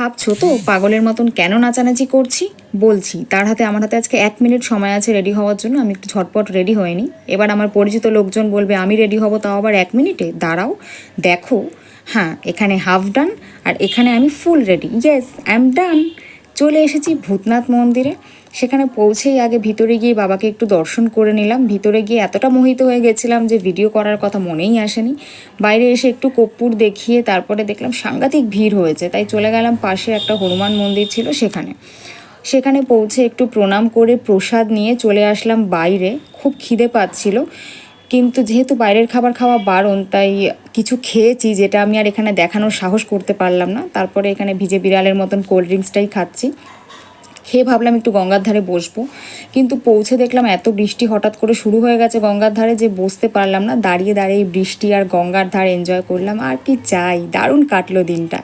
ভাবছো তো পাগলের মতন কেন নাচানাচি করছি? বলছি, তার হাতে আমার হাতে আজকে 1 মিনিট সময় আছে রেডি হওয়ার জন্য। আমি একটু ঝটপট রেডি হয়নি। এবার আমার পরিচিত লোকজন বলবে আমি রেডি হব, তাও আবার 1 মিনিটে? দাঁড়াও, দেখো। হ্যাঁ, এখানে হাফ ডান আর এখানে আমি full ready. Yes, I am done. চলে এসেছি ভূতনাথ মন্দিরে। সেখানে পৌঁছেই আগে ভিতরে গিয়ে বাবাকে একটু দর্শন করে নিলাম। ভিতরে গিয়ে এতটা মোহিত হয়ে গেছিলাম যে ভিডিও করার কথা মনেই আসেনি। বাইরে এসে একটু কর্পূর দেখিয়ে তারপরে দেখলাম সাংঘাতিক ভিড় হয়েছে, তাই চলে গেলাম পাশে একটা হনুমান মন্দির ছিল সেখানে। সেখানে পৌঁছে একটু প্রণাম করে প্রসাদ নিয়ে চলে আসলাম বাইরে। খুব খিদে পাচ্ছিল, কিন্তু যেহেতু বাইরের খাবার খাওয়া বারণ, তাই কিছু খেয়েছি যেটা আমি আর এখানে দেখানোর সাহস করতে পারলাম না। তারপরে এখানে ভিজে বিড়ালের মতন কোল্ড ড্রিঙ্কসটাই খাচ্ছি। খেয়ে ভাবলাম একটু গঙ্গার ধারে বসবো, কিন্তু পৌঁছে দেখলাম এত বৃষ্টি হঠাৎ করে শুরু হয়ে গেছে গঙ্গার ধারে যে বসতে পারলাম না। দাঁড়িয়ে দাঁড়িয়ে বৃষ্টি আর গঙ্গার ধারে এনজয় করলাম। আর কি চাই, দারুণ কাটলো দিনটা।